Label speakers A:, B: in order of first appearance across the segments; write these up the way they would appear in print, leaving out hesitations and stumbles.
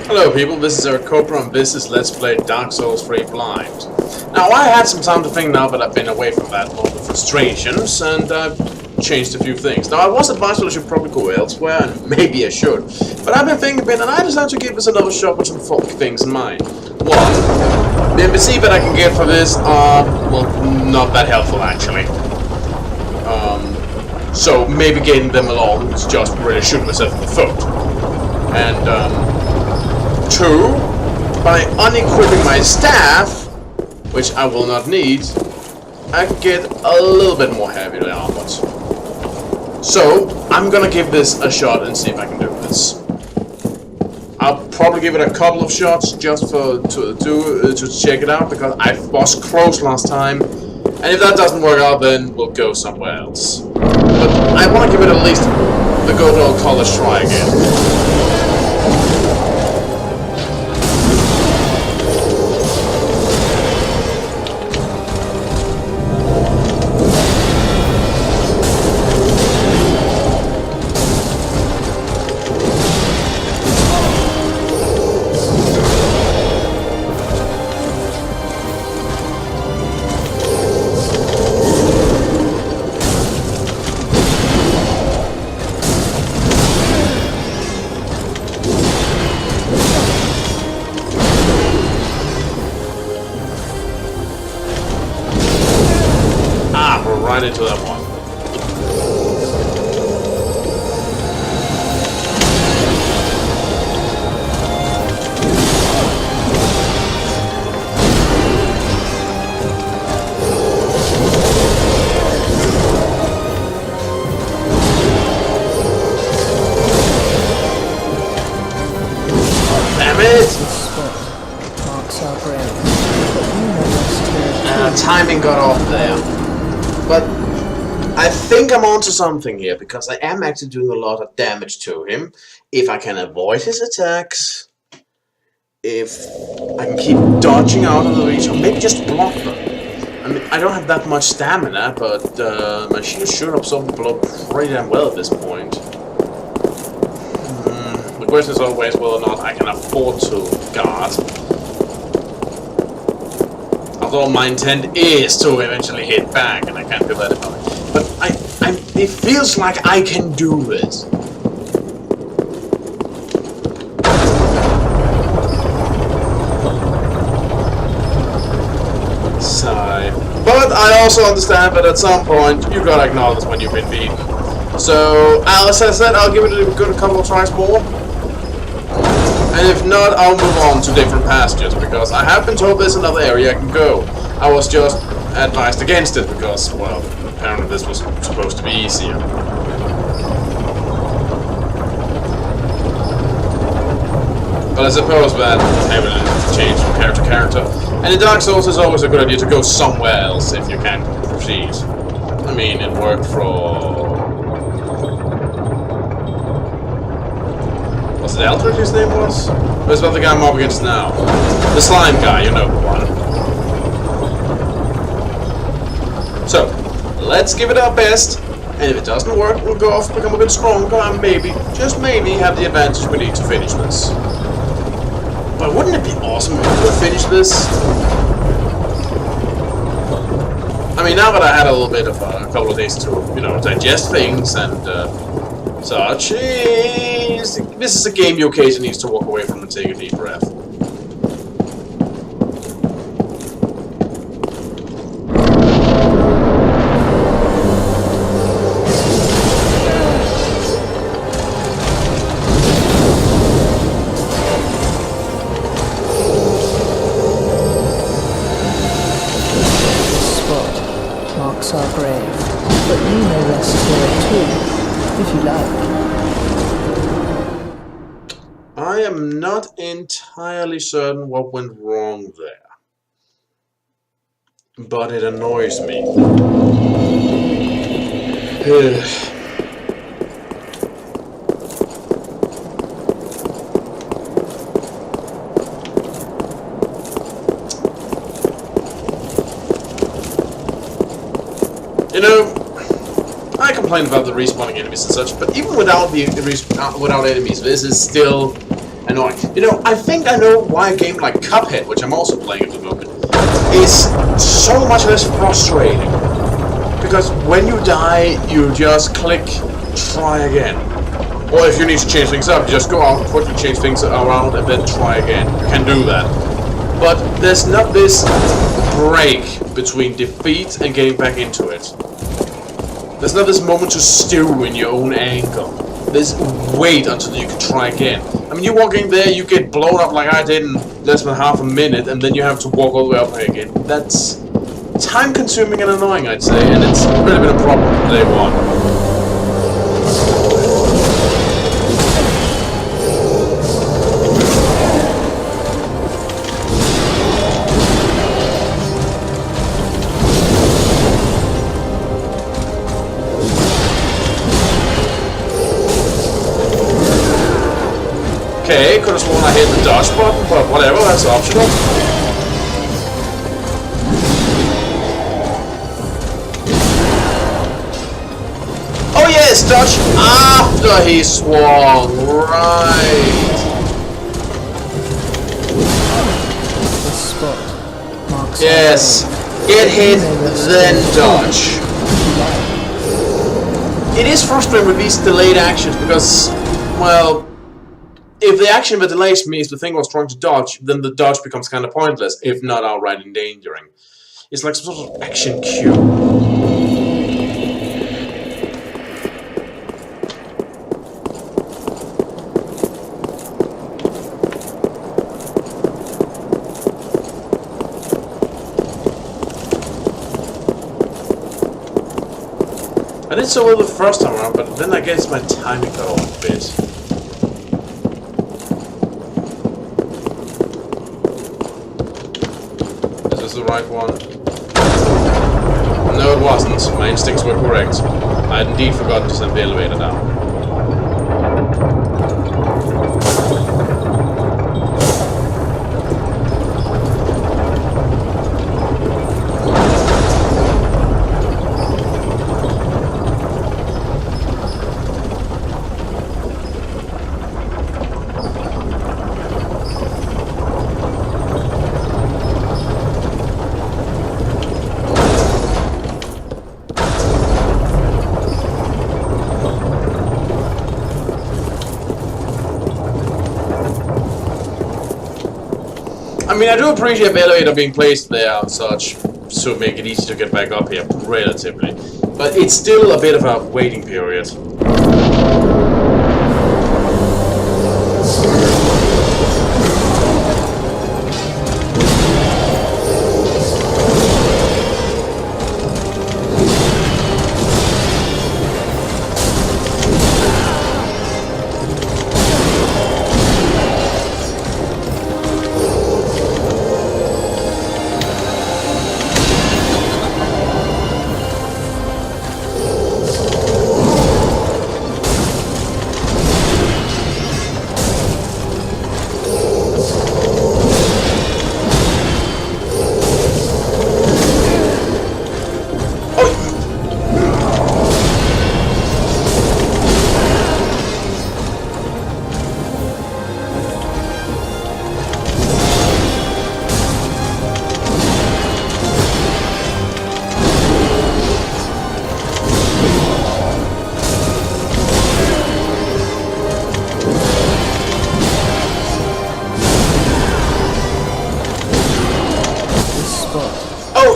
A: Hello people, this is Eric Copra and this is Let's Play Dark Souls 3 Blind. Now I had some time to think now that I've been away from that moment of frustrations and I've changed a few things. Now I was advised that I should probably go elsewhere and maybe I should, but I've been thinking a bit and I decided to give this another shot with some things in mind. One, the NPC that I can get for this are, well, not that helpful actually. So maybe getting them along is just really shooting myself in the foot. And, two, by unequipping my staff, which I will not need, I can get a little bit more heavily armored. So, I'm gonna give this a shot and see if I can do this. I'll probably give it a couple of shots just to check it out, because I was close last time, and if that doesn't work out, then we'll go somewhere else. But I want to give it at least the good old college try again. Right into that one. Damn it! Timing got off there. But I think I'm onto something here, because I am actually doing a lot of damage to him. If I can avoid his attacks, if I can keep dodging out of the reach, or maybe just block them. I mean, I don't have that much stamina, but my shield should absorb the blow pretty damn well at this point. The question is always whether or not I can afford to guard. Although my intent is to eventually hit back, and I can't do that about it. But it feels like I can do it. Sigh. But I also understand that at some point you gotta acknowledge when you've been beaten. So, as I said, I'll give it a good couple of tries more. And if not, I'll move on to different pastures, because I have been told there's another area I can go. I was just advised against it because, well, apparently this was supposed to be easier. But I suppose that heavily change from character to character. And in Dark Souls, it's always a good idea to go somewhere else if you can't proceed. I mean, it worked for... Was it Eldred his name was? Or is that the guy I'm up against now? The slime guy, you know the one. So, let's give it our best, and if it doesn't work, we'll go off, become a bit stronger, and maybe, just maybe, have the advantage we need to finish this. But wouldn't it be awesome if we could finish this? I mean, now that I had a little bit of a couple of days to, you know, digest things and such, this is a game you occasionally need to walk away from and take a deep breath.
B: Marks our grave, but you may rest here too, if you like.
A: I am not entirely certain what went wrong there, but it annoys me. You know, I complain about the respawning enemies and such, but even without the without enemies, this is still annoying. You know, I think I know why a game like Cuphead, which I'm also playing at the moment, is so much less frustrating. Because when you die, you just click try again. Or if you need to change things up, just go out, quickly change things around, and then try again. You can do that. But there's not this break between defeat and getting back into it. There's not this moment to stew in your own anger. There's wait until you can try again. I mean, you walk in there, you get blown up like I did in less than half a minute, and then you have to walk all the way up again. That's time-consuming and annoying, I'd say, and it's really been a problem from day one. Okay, could have sworn I hit the dodge button, but whatever, that's optional. Oh yes, dodge after he swung, right.
B: This spot marks
A: Yes, get hit, then dodge. It is frustrating with these delayed actions because, well, if the action that delays me is the thing I was trying to dodge, then the dodge becomes kind of pointless, if not outright endangering. It's like some sort of action cue. I did so well the first time around, but then I guess my timing got off a bit. The right one. No, it wasn't. My instincts were correct. I had indeed forgotten to send the elevator down. I mean, I do appreciate the elevator being placed there and such, to make it easy to get back up here, relatively. But it's still a bit of a waiting period.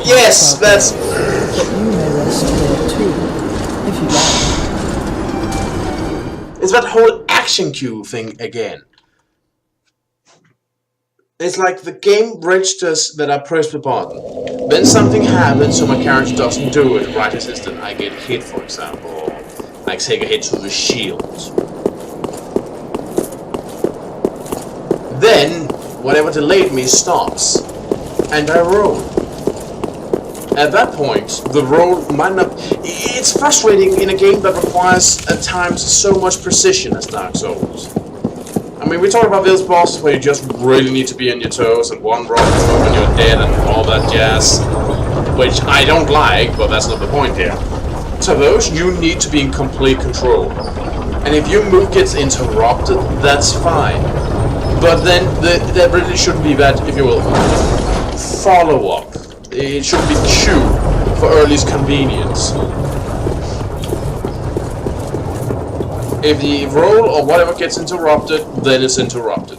A: Yes, that's...
B: But you may rest here too, if you like.
A: It's that whole action cue thing again. It's like the game registers that I press the button. Then something happens so my character doesn't do it right as instant. I get hit, for example, or I take a hit to the shield. Then, whatever delayed me stops, and I roll. At that point, the roll might not... It's frustrating in a game that requires, at times, so much precision as Dark Souls. I mean, we talk about those bosses where you just really need to be on your toes, and one wrong move and you're dead and all that jazz, which I don't like, but that's not the point here. To those, you need to be in complete control. And if your move gets interrupted, that's fine. But then there really shouldn't be that, if you will, follow-up. It should be queue for earliest convenience. If the roll or whatever gets interrupted, then it's interrupted.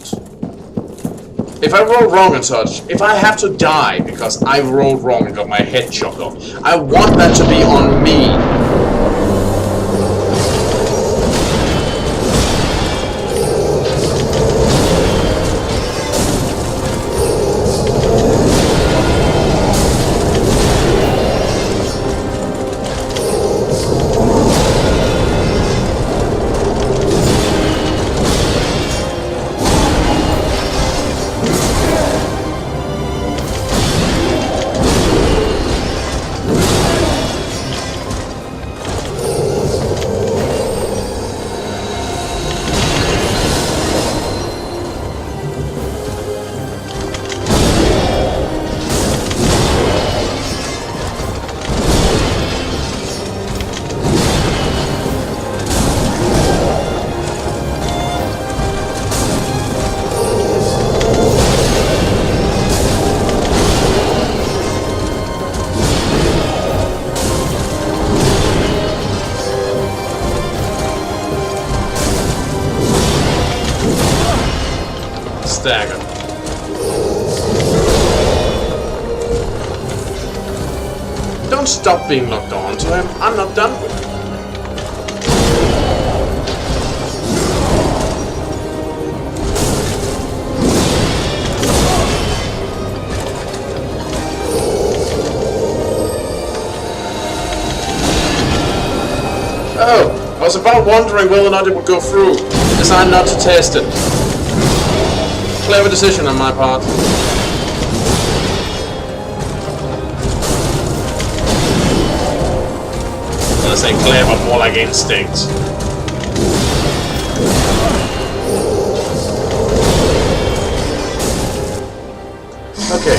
A: If I roll wrong and such, if I have to die because I rolled wrong and got my head chopped off, I want that to be on me. Stagger. Don't stop being locked on to him. I'm not done with him. Oh, I was about wondering whether or not it would go through. Decided not to test it. Clever decision on my part. I'm gonna say clever, more like instinct. Okay.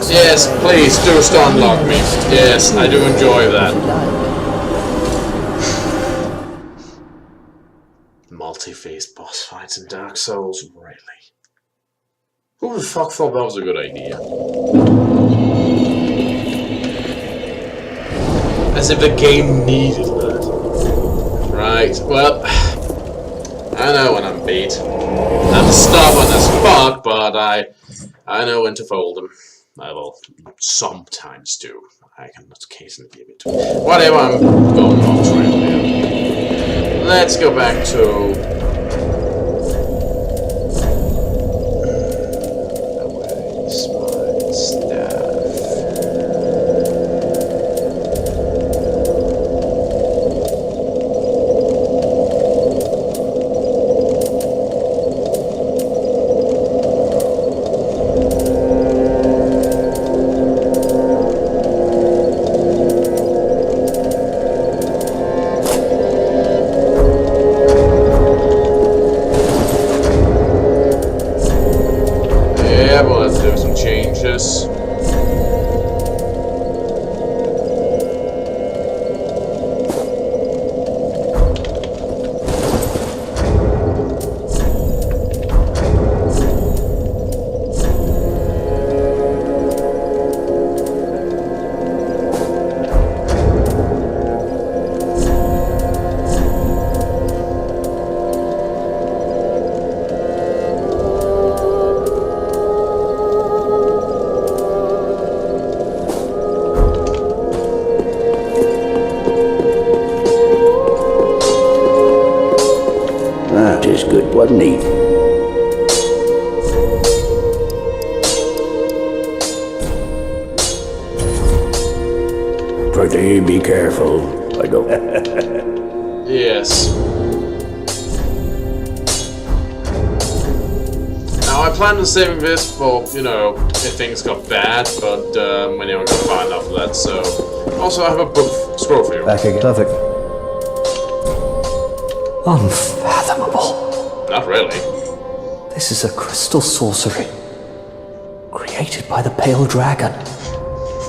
A: Yes, please do stun lock me. Yes, I do enjoy that. Multi-phase boss fights in Dark Souls, really? Who the fuck thought that was a good idea? As if the game needed that. Right, well, I know when I'm beat. I'm stubborn as fuck, but I know when to fold them. I will sometimes do. I can occasionally be a bit. Whatever, I'm going off trail here. Let's go back to. Where's my staff?
C: Good, wasn't he? Pretty be careful. I go.
A: Yes. Now I planned on saving this for, you know, if things got bad, but we're never gonna find enough of that, so. Also, I have a book scroll for you.
D: Back again. Perfect. Unfathomable.
A: Not really.
D: This is a crystal sorcery. Created by the Pale Dragon.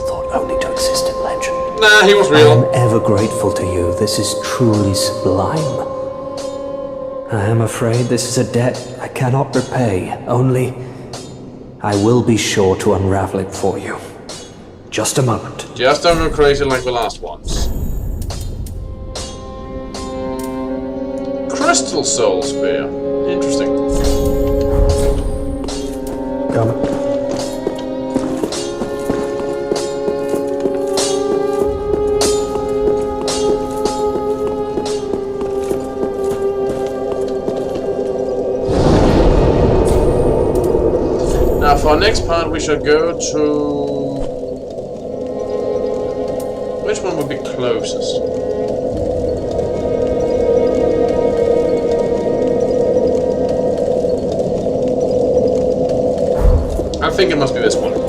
D: Thought only to exist legend.
A: Nah, he was
D: I
A: real.
D: am ever grateful to you. This is truly sublime. I am afraid this is a debt I cannot repay. Only, I will be sure to unravel it for you. Just a moment.
A: Just don't go crazy like the last ones. Crystal Soul Spear. Interesting.
D: Come.
A: Now for our next part we shall go to... Which one would be closest? I think it must be this one.